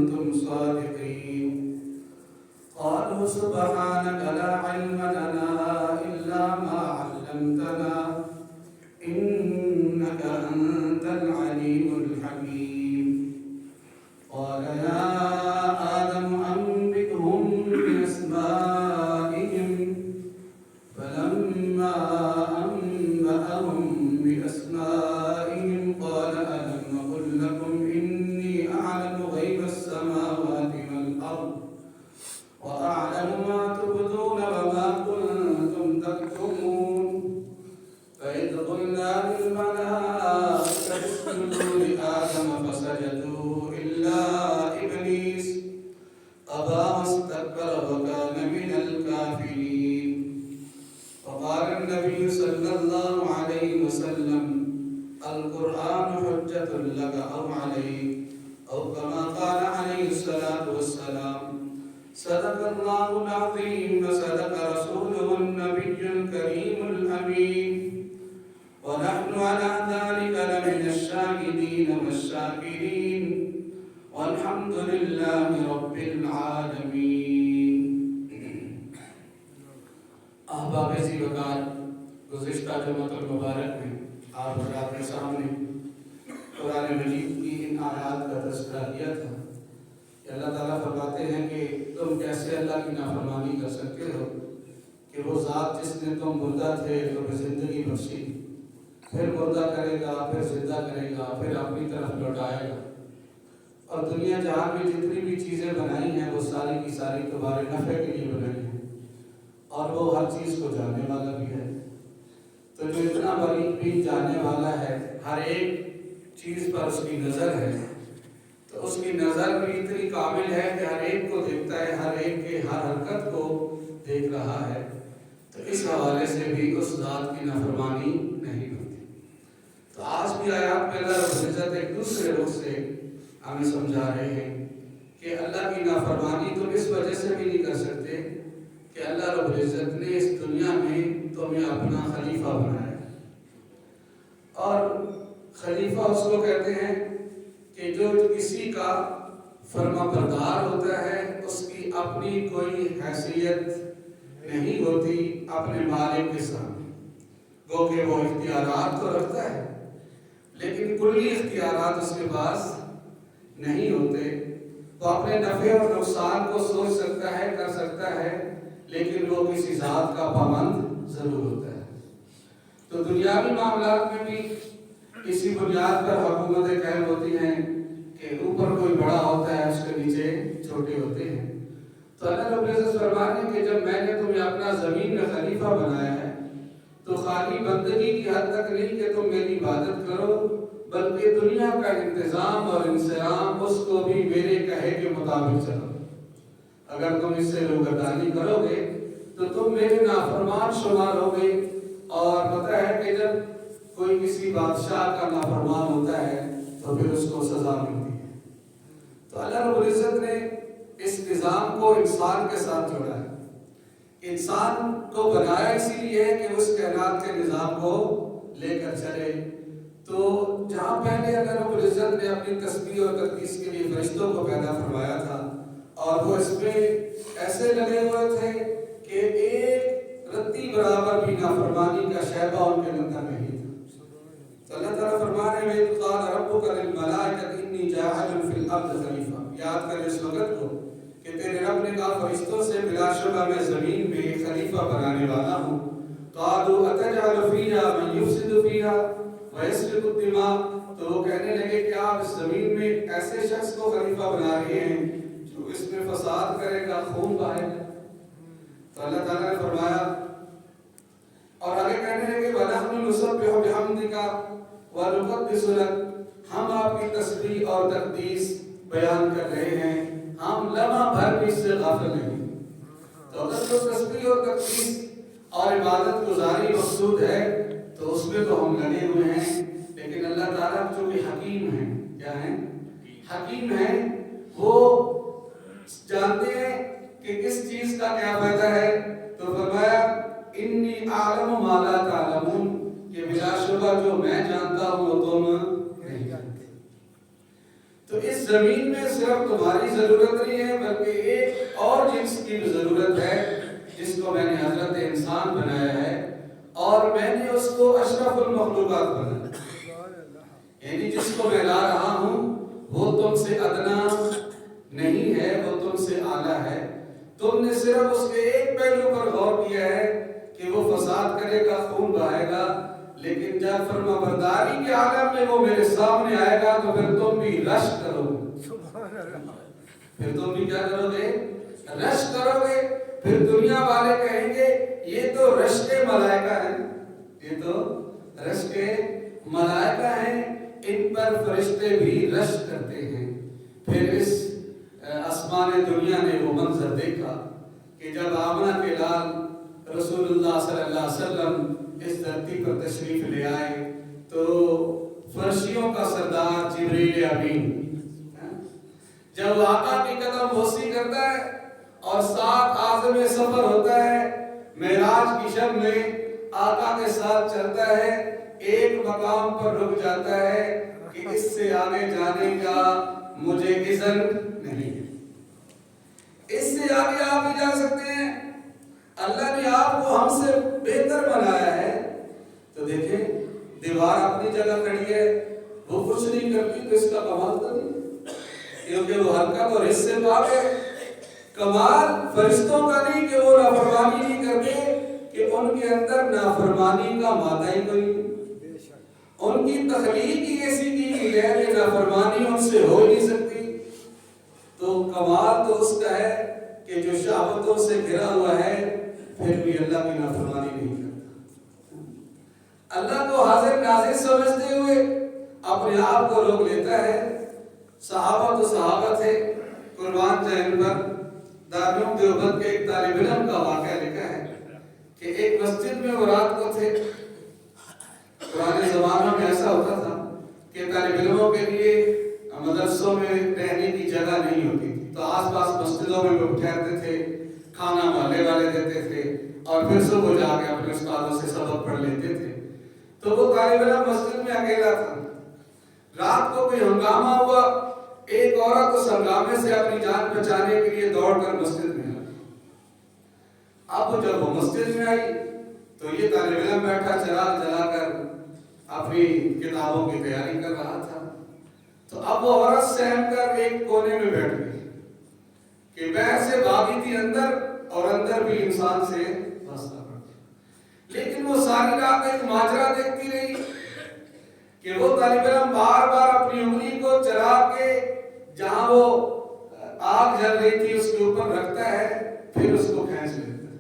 كنتم صادقين قالوا سبحانك لا علم لنا إلا ما علمتنا إنك أنت العليم الحكيم قال يا آدم أنبئهم بأسمائهم فلما أنبأهم بأسمائهم قال ألم أقل لكم إني أعلم غيب السماوات والأرض وأعلم ما تبدون وما كنتم تكتمون فإذ قلنا للملائكة اسجدوا لآدم فسجدوا إلا إبليس أبى واستكبر وكان من الكافرين وقال النبي صلى الله عليه وسلم القرآن حجة لك أو عليك أو كما قال عليه الصلاة والسلام صدق الله العظيم وصدق رسوله النبي الكريم الأمين ونحن على ذلك لمن الشاهدين والشاكرين والحمد لله رب العالمين. احباب عزیز وقار، گزشتہ جمعۃ المبارک میں آپ حضرات کے سامنے قرآن مجید کی ان آیات کا تذکرہ کیا تھا کہ اللہ تعالیٰ فرماتے ہیں کہ تم کیسے اللہ کی نافرمانی کر سکتے ہو کہ وہ ذات جس نے تم مردہ تھے تمہیں زندگی بخشی، پھر مردہ کرے گا، پھر زندہ کرے گا، پھر اپنی طرف لوٹائے گا، اور دنیا جہاں میں جتنی بھی چیزیں بنائی ہیں وہ ساری کی ساری تمہارے نفع کے لیے بنائی ہیں، اور وہ ہر چیز کو جاننے والا بھی ہے. تو جو اتنا باریک بھی جاننے والا ہے، ہر ایک چیز پر اس کی نظر ہے، تو اس کی نظر بھی اتنی کامل ہے کہ ہر ایک کو دیکھتا ہے، ہر ایک کے ہر حرکت کو دیکھ رہا ہے. تو اس حوالے سے بھی اس ذات کی نافرمانی نہیں ہوتی. تو آج بھی آیات میں اللہ رب العزت ایک دوسرے رخ سے ہمیں سمجھا رہے ہیں کہ اللہ کی نافرمانی تم اس وجہ سے بھی نہیں کر سکتے کہ اللہ رب العزت نے اس دنیا میں تمہیں اپنا خلیفہ بنایا. اور خلیفہ اس کو کہتے ہیں کہ جو کسی کا فرما بردار ہوتا ہے، اس کی اپنی کوئی حیثیت نہیں ہوتی اپنے مالک کے سامنے. گو کہ وہ اختیارات تو رکھتا ہے لیکن کلی اختیارات اس کے پاس نہیں ہوتے. وہ اپنے نفع اور نقصان کو سوچ سکتا ہے، کر سکتا ہے، لیکن وہ کسی ذات کا پابند ضرور ہوتا ہے. تو دنیاوی معاملات میں بھی اسی بنیاد پر حکومتیں قائم ہوتی ہیں کہ اوپر کوئی بڑا ہوتا ہے، اس کے نیچے چھوٹے ہوتے ہیں. تو اللہ رب العزت فرماتے ہیں کہ جب میں نے تمہیں اپنا زمین میں خلیفہ بنایا ہے تو خالی بندگی کی حد تک نہیں کہ تم میری عبادت کرو، بلکہ دنیا کا انتظام اور انسجام اس کو بھی میرے کہے کے مطابق چلو. اگر تم اس سے روگردانی کرو گے تو تم میرے نافرمان شمار ہوگے. اور پتہ ہے کہ جب کوئی کسی بادشاہ کا نافرمان ہوتا ہے تو پھر اس کو سزا ملتی ہے. تو اللہ رب العزت نے اس نظام کو انسان کے ساتھ جوڑا ہے. انسان کو بنایا اسی لیے کہ اس کائنات کے نظام کو لے کر چلے. تو جہاں پہلے اللہ رب العزت نے اپنی تسبیح اور تقدیس کے لیے فرشتوں کو پیدا فرمایا تھا اور وہ اس میں ایسے لگے ہوئے تھے کہ ایک رتی برابر بھی نافرمانی کا شیبہ ان کے اندر نہیں تھا. تو اللہ تعالیٰ فرما رہے ہیں قال ربک للملائکۃ انی جاعل فی الارض خلیفہ. یاد کر اس وقت کو کہ تیرے رب نے کہا فرشتوں سے بلا شبہ میں زمین میں خلیفہ بنانے والا ہوں. قالوا اتجعل فیہا من یفسد فیہا ویسفک الدماء. تو وہ کہنے لگے کہ آپ اس زمین میں ایسے شخص کو خلیفہ بنا رہے ہیں جو اس میں فساد کرے گا، خون بہائے گا. تو اللہ تعالیٰ نے فرمایا اور آگے کہنے لگے وَنَحْنُ نُسَبِّحُ بِحَمْدِكَ وَنُقَدِّسُ لَكَ. ہم آپ کی تسبیح اور تقدیس بیان کر رہے ہیں، ہم لمحہ بھر بھی اس سے غافل نہیں. تو اگر تو تسبیح اور تقدیس اور عبادت گزاری مقصود ہے تو اس میں تو ہم لگے ہوئے ہیں. لیکن اللہ تعالیٰ جو کہ حکیم ہیں، کیا ہیں؟ حکیم ہیں. وہ جانتے ہیں کہ کس چیز کا کیا فائدہ ہے. تو فرمایا انی اعلم ما لا تعلمون، کہ بلا شبہ جو میں جانتا ہوں وہ تم نہیں جانتے. تو اس زمین میں صرف تمہاری ضرورت نہیں ہے بلکہ ایک اور جنس کی بھی ضرورت ہے جس کو میں نے حضرت انسان بنایا ہے اور میں نے اس کو اشرف المخلوقات بنایا، یعنی جس کو میں لا رہا ہوں وہ تم سے ادنا نہیں ہے، وہ تم سے اعلیٰ ہے۔ تم نے صرف اس کے ایک پہلو پر غور کیا ہے کہ وہ فساد کرے گا، خون بہائے گا، لیکن جب فرما برداری کے عالم میں وہ میرے سامنے آئے گا تو پھر تم بھی رشک کرو گے، پھر تم بھی کیا کرو گے؟ رشک کرو گے۔ پھر دنیا والے کہیں گے یہ تو رشک ملائکہ ہیں، یہ تو رشک ملائکہ ہیں، ان پر فرشتے بھی رشک کرتے ہیں۔ پھر اس آسمان دنیا نے وہ منظر دیکھا کہ جب آمنہ کے لال رسول اللہ صلی اللہ علیہ وسلم اس دھرتی پر تشریف لے آئے تو فرشیوں کا سردار جبریل امین جب آقا کی قدم بوسی کرتا ہے اور ساتھ عازم سفر ہوتا ہے، معراج کی شب میں آقا کے ساتھ چلتا ہے، ایک مقام پر رک جاتا ہے کہ اس سے آگے جانے کا مجھے اذن نہیں ہے، اس سے آگے آپ ہی جا سکتے ہیں، اللہ نے آپ کو ہم سے بہتر بنایا ہے۔ تو دیکھیں دیوار اپنی جگہ کھڑی ہے، وہ کچھ نہیں کرتی تو اس کا کمال تو نہیں، کیونکہ وہ حرکت اور حصے پاک ہے۔ کمال فرشتوں کا نہیں کہ وہ نافرمانی نہیں کرتے، کہ ان کے اندر نافرمانی کا مادہ ہی کوئی نہیں، ان کی تخلیق ہی ایسی کی گئی ہے کہ نافرمانی ان سے ہو نہیں سکتی۔ تو کمال تو اس کا ہے کہ جو شہوتوں سے گھرا ہوا ہے پھر بھی اللہ کی نافرمانی نہیں کرتا، اللہ کو حاضر ناظر سمجھتے ہوئے اپنے آپ کو روک لیتا ہے۔ صحابہ تو صحابہ تھے، قربان جائیں پر دارالعلوم دیوبند کے ایک طالب علم کا واقعہ لکھا ہے کہ ایک مسجد میں وہ رات کو تھے۔ پرانے زمانوں میں ایسا ہوتا تھا کہ طالب علموں کے لیے مدرسوں میں رہنے کی جگہ نہیں ہوتی تھی، تو آس پاس مسجدوں میں وہ ٹھہرتے تھے، کھانا محلے والے دیتے تھے اور پھر صبح جا کے اپنے استادوں سے سبق پڑھ لیتے تھے۔ تو وہ طالب علم مسجد میں اکیلا تھا، رات کو کوئی ہنگامہ ہوا، ایک عورت اس ہنگامے سے اپنی جان بچانے کے لیے دوڑ کر مسجد میں آئی۔ اب جب وہ مسجد میں آئی تو یہ طالب علم بیٹھا چراغ جلا کر اپنی کتابوں کی تیاری کر رہا تھا، تو اب وہ عورت سہم کر ایک کونے میں بیٹھ گئی کہ بہر سے بھاگی تھی اندر اور اندر بھی انسان سے واسطہ پڑتی، لیکن وہ ساری رات ایک ماجرا دیکھتی رہی کہ وہ طالب علم بار بار اپنی انگلی کو چلا کے جہاں وہ آگ جل رہی تھی اس کے اوپر رکھتا ہے، پھر اس کو کھینچ لیتا ہے۔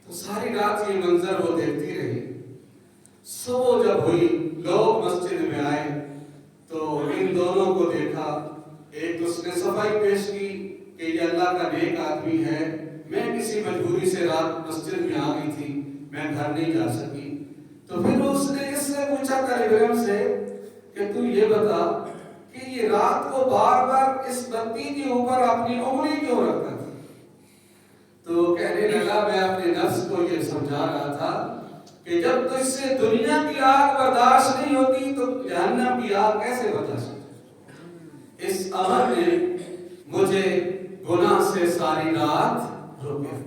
تو ساری رات یہ منظر وہ دیکھتی رہی۔ صبح جب ہوئی لوگ مسجد میں آئے تو ان دونوں کو دیکھا، ایک اس نے صفائی پیش کی کہ یہ اللہ کا نیک آدمی ہے، میں کسی مجبوری سے رات مسجد میں آ گئی تھی، میں گھر نہیں جا سکی۔ تو پھر اس نے اس سے پوچھا طالب علم سے کہ تو یہ بتا کہ یہ رات کو بار بار اس بتی کے اوپر اپنی انگلی کیوں رکھتا تھا؟ تو کہنے لگا میں اپنے نفس کو یہ سمجھا رہا تھا کہ جب تجھ سے دنیا کی آگ برداشت نہیں ہوتی تو جہنم کی آگ کیسے برداشت ہوتی؟ اس عمل نے مجھے گناہ سے ساری رات روکے۔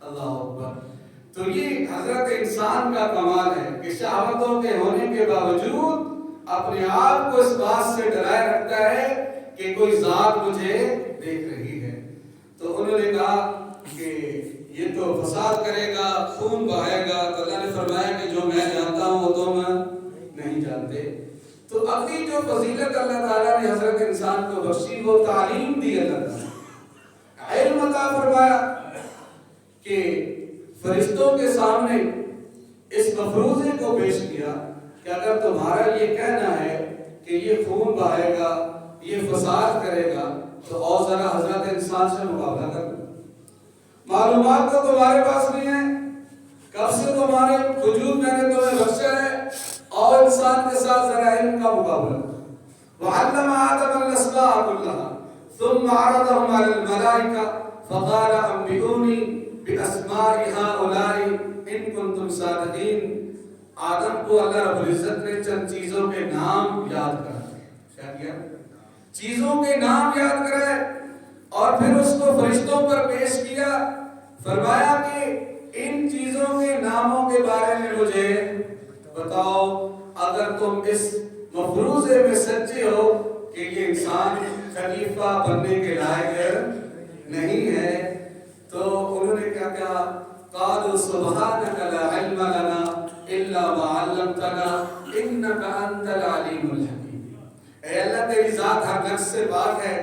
اللہ اکبر۔ تو یہ حضرت انسان کا کمال ہے کہ شہوتوں کے ہونے کے باوجود اپنے آپ کو اس بات سے ڈرائے رکھتا ہے کہ کوئی ذات مجھے دیکھ رہی ہے۔ تو انہوں نے کہا کہ یہ تو فساد کرے گا، خون بہائے گا، تو اللہ نے فرمایا کہ جو میں جانتا ہوں وہ تم نہیں جانتے۔ تو اگلی جو فضیلت اللہ تعالیٰ نے حضرت انسان کو بخشی وہ تعلیم دی، اللہ تعالیٰ علم عطا فرمایا کہ فرشتوں کے سامنے اس مفروضے کو پیش کیا کہ اگر تمہارا یہ کہنا ہے کہ یہ خون بہائے گا، یہ فساد کرے گا، تو اور ذرا حضرت انسان سے مقابلہ کر لو۔ معلومات تو تمہارے پاس نہیں ہے، کب سے تمہارے وجود میں نے تمہیں بخشا ہے، اور انسان کے ساتھ ذرا علم کا مقابلہ۔ وَعَلَّمَ آدَمَ الْأَسْمَاءَ كُلَّهَا ثُمَّ عَرَضَهُمْ عَلَى الْمَلَائِكَةِ فَقَالَ أَنبِئُونِي بِأَسْمَاءِ هَؤُلَاءِ إِن كُنتُمْ صَادِقِينَ۔ آدم کو اللہ رب العزت نے چند چیزوں کے نام یاد کرائے. کیا کیا؟ چیزوں کے نام یاد کرائے اور پھر اس کو فرشتوں پر پیش کیا. فرمایا کہ ان چیزوں کے ناموں کے بارے میں مجھے بتاؤ. اگر تم اس مفروضے میں سچے ہو کہ یہ انسان خلیفہ بننے کے لائق نہیں ہے تو انہوں نے کیا کہا؟ قالوا سبحانک لا علم لنا الا ما علمتنا انک انت العلیم الحکیم. اے اللہ تیری ذات ہر نقص سے پاک ہے،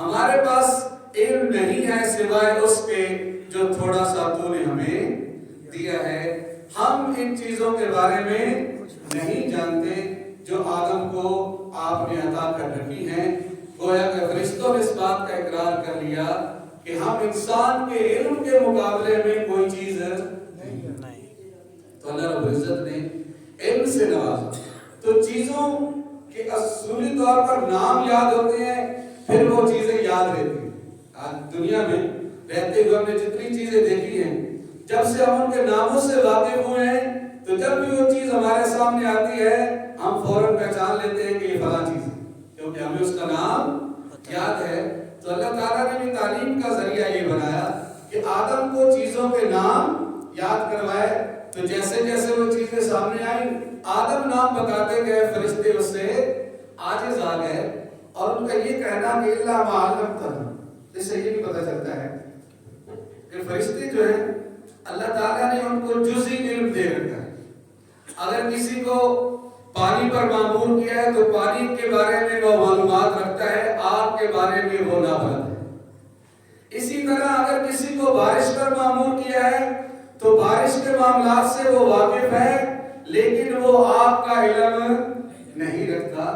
ہمارے پاس علم نہیں ہے سوائے اس کے جو تھوڑا سا تو نے ہمیں دیا ہے. ہم ان چیزوں کے بارے میں نہیں جانتے جو آدم کو آپ نے عطا کر رکھی ہیں. گویا کہ فرشتوں نے اس بات کا اقرار کر لیا کہ ہم انسان کے علم کے مقابلے میں کوئی چیز نہیں. تو اللہ رب العزت نے علم سے نوازا. تو چیزوں کے اصولی طور پر نام یاد ہوتے ہیں، پھر وہ چیزیں یاد رہتی ہیں. آج دنیا میں رہتے ہوئے ہم نے جتنی چیزیں دیکھی ہیں، جب سے ہم ان کے ناموں سے واقف ہوئے ہیں تو جب بھی وہ چیز ہمارے سامنے آتی ہے ہم فوراً پہچان لیتے ہیں کہ یہ فلاں چیز ہے، کیونکہ ہمیں اس کا نام یاد ہے. تو اللہ تعالیٰ نے بھی تعلیم کا ذریعہ یہ بنایا کہ آدم کو چیزوں کے نام یاد کروائے. تو جیسے جیسے وہ چیزیں سامنے آئیں آدم نام بتاتے گئے، فرشتے اس سے عاجز آ گئے اور ان کا یہ کہنا کہ الا ما علمتنا. اس سے یہ بھی پتہ چلتا ہے کہ فرشتے جو ہیں اللہ تعالیٰ نے ان کو جزئی علم دے رکھا ہے. اگر کسی کو پانی پر معمور کیا ہے تو پانی کے بارے میں وہ معلومات رکھتا ہے، آگ کے بارے میں وہ نابلد ہے. اسی طرح اگر کسی کو بارش پر معمور کیا ہے تو بارش کے معاملات سے وہ واقف ہے لیکن وہ آگ کا علم نہیں رکھتا.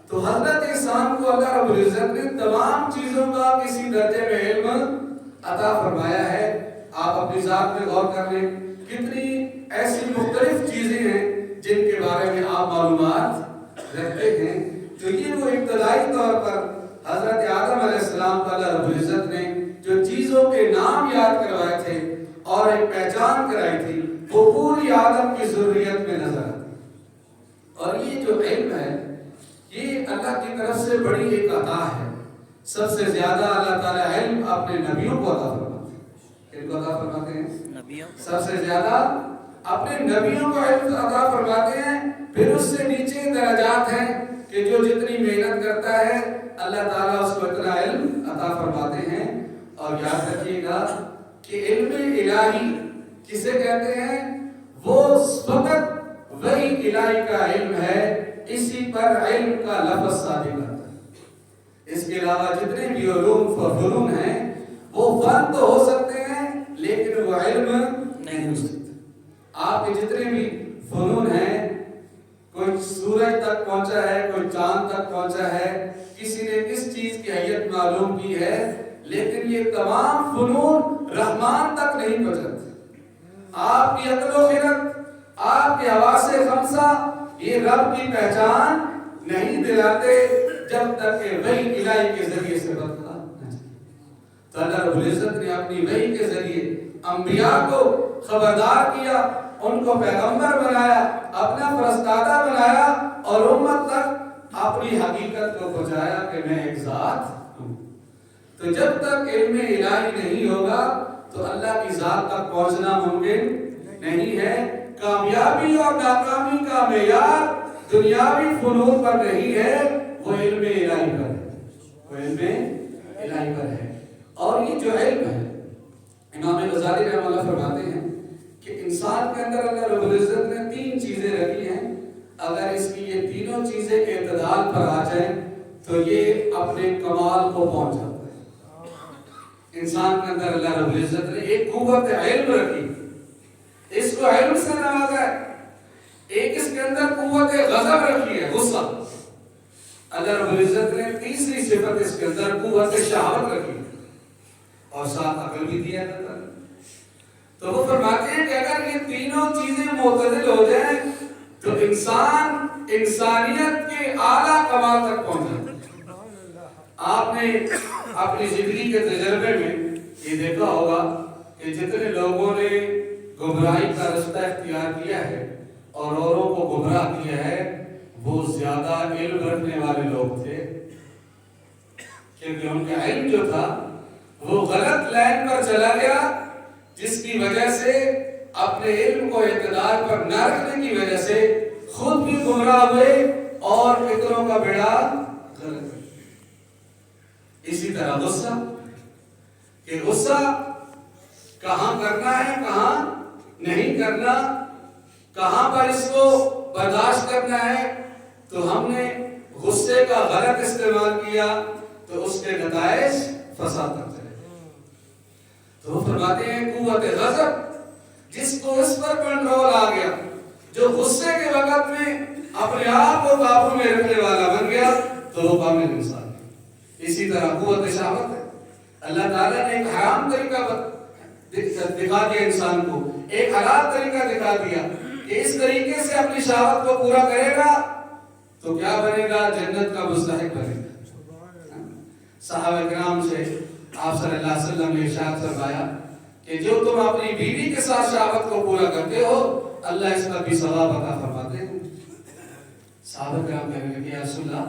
تو حضرت انسان کو اللہ رب العزت نے تمام چیزوں کا کسی درجے میں علم عطا فرمایا ہے. آپ اپنی ذات میں غور کر لیں، کتنی ایسی مختلف چیزیں ہیں جن کے بارے میں آپ معلومات رکھتے ہیں. تو یہ وہ ابتدائی طور پر حضرت آدم علیہ السلام کو اللہ رب العزت نے جو چیزوں کے نام یاد کروائے تھے اور ایک پہچان کرائی تھی وہ پوری آدم کی ذریت میں نظر آتی. اور یہ جو علم ہے یہ اللہ کی طرف سے بڑی ایک عطا ہے. سب سے زیادہ اللہ تعالیٰ علم اپنے نبیوں کو عطا فرماتے ہیں. کن کو عطا فرماتے ہیں؟ نبیوں. سب سے زیادہ اپنے نبیوں کو علم عطا فرماتے ہیں. پھر اس سے نیچے درجات ہیں کہ جو جتنی محنت کرتا ہے اللہ تعالیٰ اس کو اتنا علم عطا فرماتے ہیں. اور یاد رکھیے گا کہ علم الہی کسے کہتے ہیں؟ وہ فقط وہی الہی کا علم ہے، اسی پر علم کا لفظ صادق آتا ہے. اس کے علاوہ جتنے بھی علوم فنون ہیں وہ فن تو ہو سکتے ہیں لیکن وہ علم نہیں ہو سکتے. آپ کے جتنے بھی فنون ہیں، کوئی سورج تک پہنچا ہے، کوئی چاند تک پہنچا ہے، کسی نے کس چیز کی حیت معلوم کی ہے، لیکن یہ تمام فنون رحمان تک نہیں پہنچتے. آپ کی عقل و خرد، آپ کے حواس خمسہ یہ رب کی پہچان نہیں دلاتے جب تک کہ وحی الہی کے ذریعے سے بتلا نہ جائے. تو اللہ رب العزت نے اپنی وحی کے ذریعے انبیاء کو خبردار کیا، ان کو پیغمبر بنایا، اپنا فرستادہ بنایا اور امت تک اپنی حقیقت کو پہنچایا کہ میں ایک ذات ہوں. تو جب تک علم الہی نہیں ہوگا تو اللہ کی ذات تک پہنچنا ممکن نہیں ہے. کامیابی اور ناکامی کا معیار دنیاوی فنون پر نہیں ہے، وہ علم الہی پر ہے. وہ علم الہی پر ہے. اور یہ جو علم ہے امام غزالی رحمہ اللہ فرماتے ہیں کہ انسان کے اندر اللہ رب العزت نے 3 چیزیں رکھی ہیں. اگر اس کی یہ تینوں چیزیں اعتدال پر آ جائیں تو یہ اپنے کمال کو پہنچ جاتا ہے. انسان کے اندر اللہ رب العزت نے ایک قوت علم رکھی، اس کو علم سے نوازا ہے. ایک اس کے اندر قوت غضب رکھی ہے، غصہ. اللہ رب العزت نے تیسری صفت اس کے اندر قوت شہوت رکھی اور ساتھ عقل بھی دیا ہے. تو وہ فرماتے ہیں کہ اگر یہ تینوں چیزیں معتدل ہو جائیں تو انسان انسانیت کے اعلیٰ کمال تک پہنچا. آپ نے اپنی زندگی کے تجربے میں یہ دیکھا ہوگا کہ جتنے لوگوں نے گمراہی کا رستہ اختیار کیا ہے اور اوروں کو گمراہ کیا ہے وہ زیادہ علم رکھنے والے لوگ تھے، کیونکہ ان کا علم جو تھا وہ غلط لائن پر چلا گیا، جس کی وجہ سے اپنے علم کو اعتدال پر نہ رکھنے کی وجہ سے خود بھی گمراہ ہوئے اور فکروں کا بیڑا غلط۔ اسی طرح غصہ، کہ غصہ کہاں کرنا ہے کہاں نہیں کرنا، کہاں پر اس کو برداشت کرنا ہے، تو ہم نے غصے کا غلط استعمال کیا تو اس کے نتائج فساد کرتے ہیں۔ تو وہ فرماتے ہیں قوت غضب، جس کو اس پر کنٹرول آ گیا، جو غصے کے وقت میں اپنے آپ کو قابو میں رکھنے والا بن گیا، تو وہ کامل انسان ہے۔ اسی طرح قوت شہوت ہے، اللہ تعالیٰ نے ایک حرام طریقہ دکھا دیا انسان کو، ایک حلال طریقہ دکھا دیا کہ اس طریقے سے اپنی شہوت کو پورا کرے گا تو کیا بنے گا؟ جنت کا مستحق بنے گا۔ صحابہ کرام سے آپ صلی اللہ علیہ وسلم نے ارشاد فرمایا کہ جو تم اپنی بیوی کے ساتھ شہوت کو پورا کرتے ہو، اللہ اس پر بھی ثواب عطا فرماتے ہیں۔ صحابہ کرام کہنے لگے یا رسول اللہ،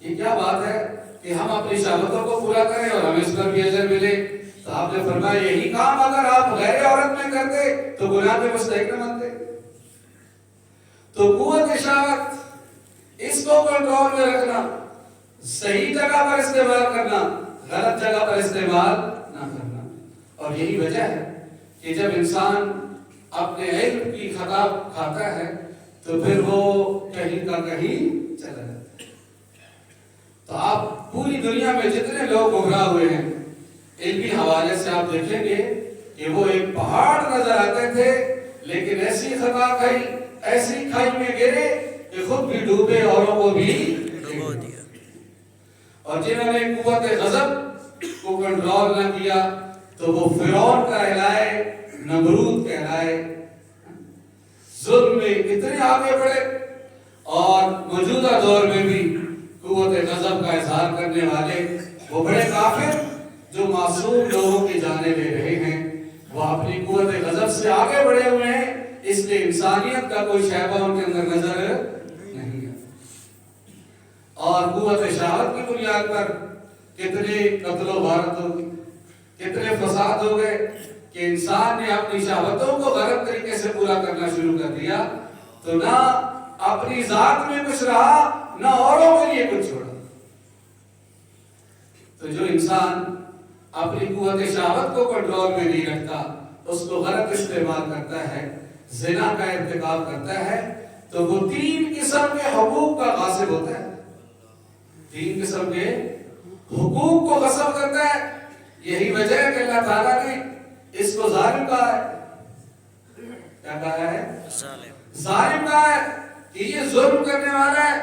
یہ کیا بات ہے کہ ہم اپنی شہوتوں کو پورا کریں اور ہمیں اس پر بھی اجر ملے؟ تو آپ نے فرمایا یہی کام اگر آپ غیر عورت میں کرتے تو گناہ کے مستحق نہ بنتے۔ تو قوت شہوت، اس کو کنٹرول میں رکھنا، صحیح جگہ پر استعمال کرنا، غلط جگہ پر استعمال نہ کرنا۔ اور یہی وجہ ہے کہ جب انسان اپنے علم کی خطا کھاتا ہے تو پھر وہ کہیں کا کہیں چلا جاتا ہے۔ تو آپ پوری دنیا میں جتنے لوگ گمراہ ہوئے ہیں، علمی حوالے سے آپ دیکھیں گے کہ وہ ایک پہاڑ نظر آتے تھے، لیکن ایسی خطا کھائی، ایسی کھائی میں گرے کہ خود بھی ڈوبے، اوروں کو بھی ڈبو دیا۔ اور جنہوں نے قوت غضب کو کنٹرول نہ کیا تو وہ فرعون کہلائے، نمرود کہلائے، ظلم میں اتنے آگے بڑھے، اور موجودہ دور میں بھی قوت غضب کا اظہار کرنے والے وہ بڑے کافر جو معصوم لوگوں کی جانیں لے رہے ہیں، وہ اپنی قوت غضب سے آگے بڑھے ہوئے ہیں، اس لیے انسانیت کا کوئی شائبہ ان کے اندر نظر نہیں ہے۔ اور قوت شہوت کی بنیاد پر کتنے قتل و غارت ہو گئی، کتنے فساد ہو گئے کہ انسان نے اپنی شہوتوں کو غلط طریقے سے پورا کرنا شروع کر دیا، تو نہ اپنی ذات میں کچھ رہا، نہ اوروں کے لیے کچھ چھوڑا۔ تو جو انسان اپنی قوت شہوت کو کنٹرول میں نہیں رکھتا، اس کو غلط استعمال کرتا ہے، زنا کا ارتکاب کرتا ہے، تو وہ تین قسم کے حقوق کا غاصب ہوتا ہے، تین قسم کے حقوق کو غصب کرتا ہے۔ یہی وجہ ہے کہ اللہ تعالیٰ نے اس کو ظالم کہا ہے۔ کیا کہا ہے؟ ظالم کہا ہے کہ یہ ظلم کرنے والا ہے،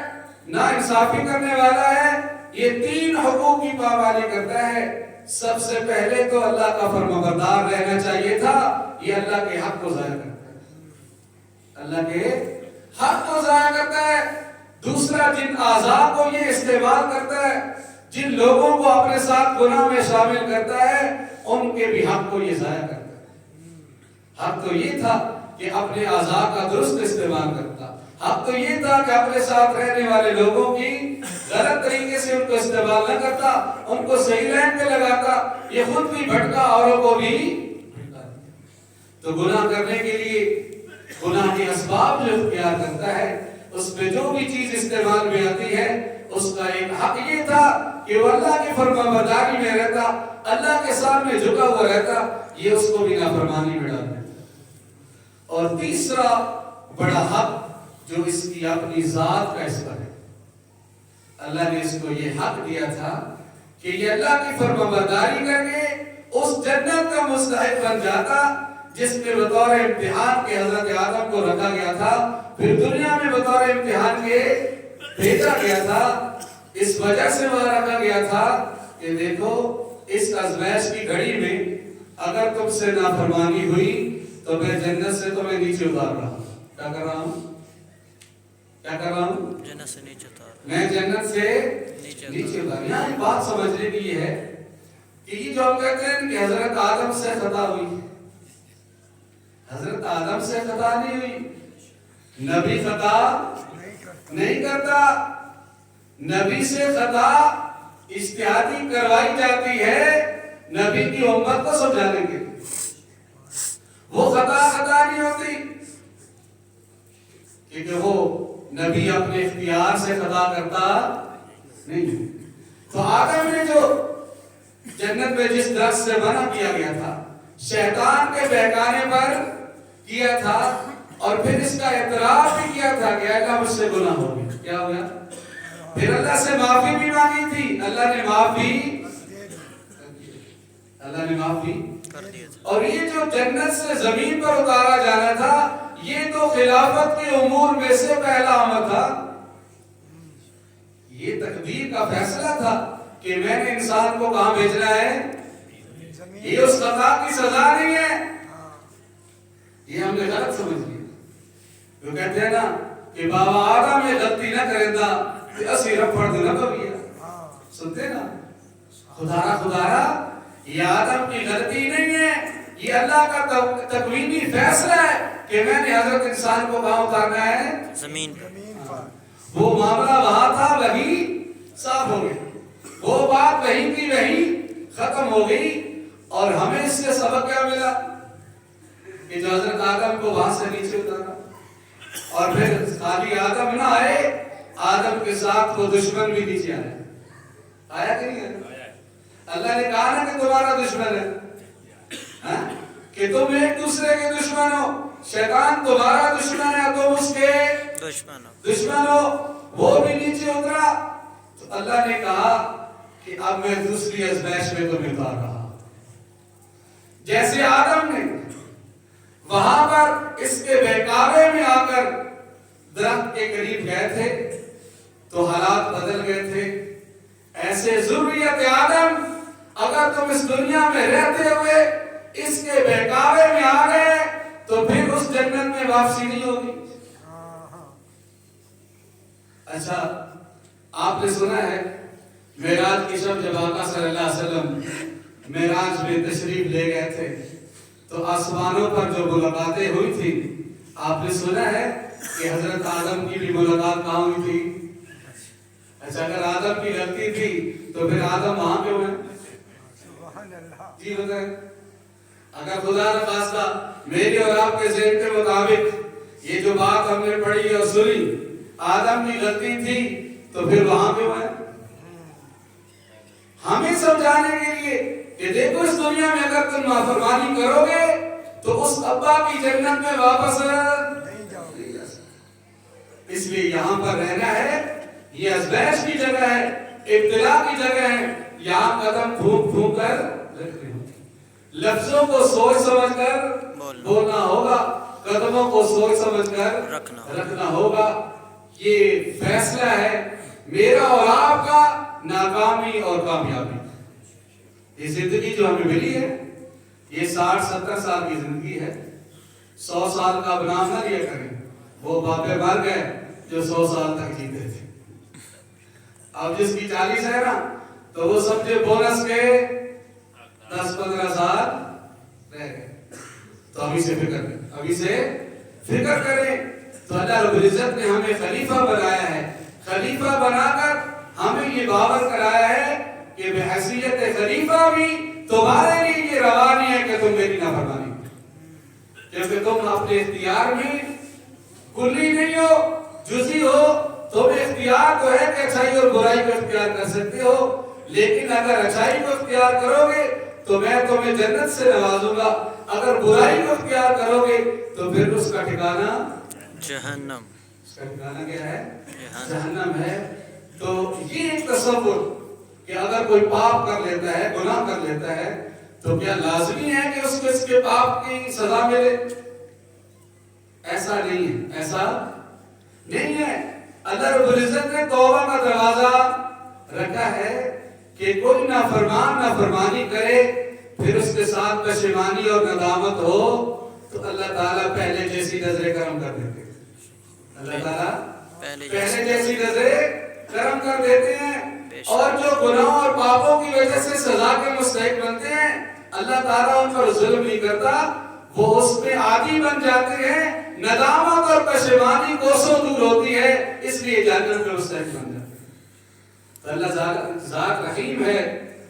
نا انصافی کرنے والا ہے، یہ تین حقوق کی پابندی کرتا ہے۔ سب سے پہلے تو اللہ کا فرمانبردار رہنا چاہیے تھا، یہ اللہ کے حق کو ضائع کرتا ہے، اللہ کے حق کو ضائع کرتا ہے۔ دوسرا، جن اعضاء کو یہ استعمال کرتا ہے، جن لوگوں کو اپنے ساتھ گناہ میں شامل کرتا ہے، ان کے بھی حق کو یہ ضائع کرتا ہے۔ حق تو یہ تھا کہ اپنے اعضاء کا درست استعمال کرتا، حق تو یہ تھا کہ اپنے ساتھ رہنے والے لوگوں کی غلط طریقے سے ان کو استعمال نہ کرتا، ان کو صحیح لائن پہ لگاتا، یہ خود بھی بھٹکا، اوروں کو بھی بھٹکا۔ تو گناہ کرنے کے لیے گناہ کے اسباب جو اختیار کرتا ہے، اس میں جو بھی چیز استعمال میں آتی ہے، اس کا ایک حق یہ تھا کہ وہ اللہ کی فرمانبرداری میں رہتا، اللہ کے سامنے جھکا ہوا رہتا، یہ اس کو بھی نافرمانی میں ڈال دیتا۔ اور تیسرا بڑا حق جو اس کی اپنی ذات کا حصہ ہے، اللہ نے اس کو یہ حق دیا تھا کہ یہ اللہ کی فرمانبرداری کر کے اس جنت کا مستحق بن جاتا جس میں بطور امتحان کے حضرت آدم کو رکھا گیا تھا، پھر دنیا میں بطور امتحان کے بھیجا گیا تھا۔ اس وجہ سے وہاں رکھا گیا تھا کہ دیکھو اس آزمائش کی گھڑی میں اگر تم سے نافرمانی ہوئی تو میں جنت سے تمہیں نیچے اتار رہا ہوں۔ کیا کر رہا ہوں؟ کیا کر رہا ہوں؟ جنت سے نیچے اتار، میں جنت سے نیچے اتار۔ یہاں ایک بات سمجھنے کی یہ ہے کہ یہ جو ہم کہتے ہیں کہ حضرت آدم سے خطا ہوئی، حضرت آدم سے خطا نہیں ہوئی، نبی خطا نہیں کرتا. نبی سے خطا اجتہادی کروائی جاتی ہے نبی کی امت کو سمجھانے کے لیے. وہ خطا نہیں ہوتی کیونکہ وہ نبی اپنے اختیار سے خطا کرتا نہیں. تو آدم نے جو جنت میں جس درخت سے منع کیا گیا تھا شیطان کے بہکانے پر کیا تھا اور پھر اس کا اعتراف بھی کیا تھا کہ اللہ مجھ سے گناہ ہو گیا. کیا ہو گیا؟ پھر اللہ سے معافی بھی مانگی تھی. اللہ نے معافی اور یہ جو جنت سے زمین پر اتارا جانا تھا یہ تو خلافت کے امور میں سے پہلا امر تھا. یہ تقدیر کا فیصلہ تھا کہ میں نے انسان کو کہاں بھیجنا ہے. یہ اس خطا کی سزا نہیں ہے. یہ ہم نے غلط سمجھ لیا. جو کہتے ہیں نا کہ بابا آدم میں غلطی نہ کرے دا کہ اسی رفڑ نہ کبھی. سنتے نا خدا یہ آدم کی غلطی نہیں ہے. یہ اللہ کا تکوینی فیصلہ ہے کہ میں نے حضرت انسان کو کہاں اتارنا ہے؟ زمین پر. وہ معاملہ وہاں تھا وہی صاف ہو گیا. وہ بات وہی کی وہی ختم ہو گئی. اور ہمیں اس سے سبق کیا ملا کہ جو حضرت آدم کو وہاں سے نیچے اتارا اور پھر خالی آدم نہ آئے آدم کے ساتھ وہ دشمن بھی نیچے آیا کہ نہیں آیا؟ اللہ نے کہا نا کہ تمہارا دشمن ہے کہ تم ایک دوسرے کے دشمن ہو. شیطان تمہارا دشمن ہے تم اس کے دشمن ہو. وہ بھی نیچے اترا تو اللہ نے کہا کہ اب میں دوسری ازمائش میں تمہیں اتار رہا. جیسے آدم نے وہاں پر اس کے بہکاوے میں آ کر درخت کے قریب گئے تھے تو حالات بدل گئے تھے. ایسے ذریت آدم اگر تم اس دنیا میں رہتے ہوئے اس کے بہکاوے میں آ گئے تو پھر اس جنت میں واپسی نہیں ہوگی. اچھا آپ نے سنا ہے معراج کی شب جب آقا صلی اللہ علیہ وسلم معراج میں تشریف لے گئے تھے تو آسمانوں پر جو ملاقاتیں ہوئی تھی آپ نے سنا ہے کہ حضرت آدم کی بھی ملاقات کہاں ہوئی تھی؟ اچھا اگر آدم کی غلطی تھی تو پھر آدم وہاں کیوں ہے؟ جی بتائیں. اگر خدا نہ خواستہ میرے اور آپ کے ذہن کے مطابق یہ جو بات ہم نے پڑھی اور سنی آدم کی غلطی تھی تو پھر وہاں کیوں ہے؟ ہمیں سمجھانے کے لیے کہ دیکھو اس دنیا میں اگر تم نافرمانی کرو گے تو اس ابا کی جنت میں واپس نہیں جاؤ گے. اس لیے یہاں پر رہنا ہے. یہ ازمائش کی جگہ ہے, ابتلا کی جگہ ہے. یہاں قدم پھونک پھونک کر رکھنے ہوں. لفظوں کو سوچ سمجھ کر بولنا ہوگا, قدموں کو سوچ سمجھ کر رکھنا ہوگا. یہ فیصلہ ہے میرا اور آپ کا ناکامی اور کامیابی. یہ زندگی جو ہمیں ملی ہے یہ 60-70 سال کی زندگی ہے. 100 سال کا بنام نہ لیا کریں. وہ باپے مر گئے جو 100 سال تک جیتے تھے. اب جس کی 40 ہے نا تو وہ سمجھے بونس کے 10-15 سال رہ گئے. تو ابھی سے فکر کریں. تو اللہ رب العزت نے ہمیں خلیفہ بنایا ہے. خلیفہ بنا کر ہمیں یہ باور کرایا ہے کہ بحیثیت خلیفہ بھی تمہارے لیے یہ روا نہیں ہے کہ تم میری نافرمانی کرو, کیونکہ تم اپنے اختیار میں کلی نہیں ہو, جزئی ہو. تمہیں اختیار تو ہے کہ اچھائی اور برائی کو اختیار کر سکتے ہو, لیکن اگر اچھائی کو اختیار کرو گے تو میں تمہیں جنت سے نوازوں گا. اگر برائی کو اختیار کرو گے تو پھر اس کا ٹھکانہ جہنم. اس کا ٹھکانہ کیا ہے؟ جہنم ہے. تو یہ ایک تصور کہ اگر کوئی پاپ کر لیتا ہے, گناہ کر لیتا ہے, تو کیا لازمی ہے کہ اس کو اس کے پاپ کی سزا ملے؟ ایسا نہیں ہے, ایسا نہیں ہے. اللہ رب العزت نے توبہ کا دروازہ رکھا ہے کہ کوئی نافرمانی کرے پھر اس کے ساتھ پشیمانی اور ندامت ہو تو اللہ تعالیٰ پہلے جیسی نظر کرم کر دیتے ہیں. اللہ تعالیٰ پہلے جیسی نظر کرم کر دیتے ہیں. اور جو گناہوں اور پاپوں کی وجہ سے سزا کے مستحق بنتے ہیں اللہ تعالیٰ ان پر ظلم نہیں کرتا, وہ اس میں عادی بن جاتے ہیں، ندامت اور پشیمانی کوسوں دور ہوتی ہے، اس لیے جہنم میں مستحق بن جاتے ہیں۔ تو اللہ ذات رحیم ہے،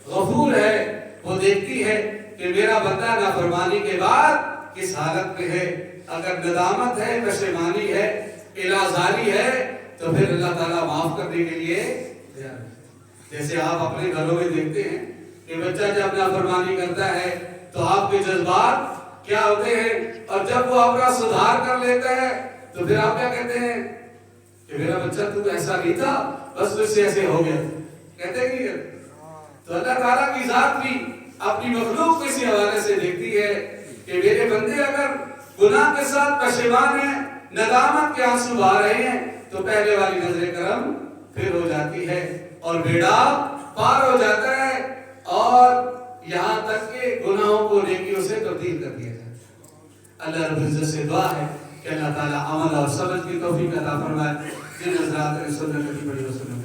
غفور ہے، وہ دیکھتی ہے کہ میرا بندہ نافرمانی کے بعد کس حالت میں ہے۔ اگر ندامت ہے، پشیمانی ہے، اعتذاری ہے، تو پھر اللہ تعالیٰ معاف کرنے کے لیے تیار ہے۔ جیسے آپ اپنے گھروں میں دیکھتے ہیں کہ بچہ جب نافرمانی کرتا ہے تو آپ کے جذبات کیا ہوتے ہیں، اور جب وہ اپنا سدھار کر لیتا ہے تو پھر آپ کیا کہتے ہیں کہ میرا بچہ تو ایسا نہیں تھا، بس تجھ سے ایسے ہو گیا، کہتے ہیں کہ تو اللہ تعالیٰ کی ذات بھی اپنی مخلوق کو اسی حوالے سے دیکھتی ہے کہ میرے بندے اگر گناہ کے ساتھ پشیمان ہیں، ندامت کے آنسو بہا رہے ہیں، تو پہلے والی نظر کرم پھر ہو جاتی ہے اور بیڑا پار ہو جاتا ہے، اور یہاں تک کہ گناہوں کو نیکیوں سے تبدیل کر دیا جاتا ہے۔ اللہ رب العزت سے دعا ہے کہ اللہ تعالیٰ عمل اور سمجھ کی توفیق عطا فرمائے۔ جن حضرات نے سنت کی بڑی وسلم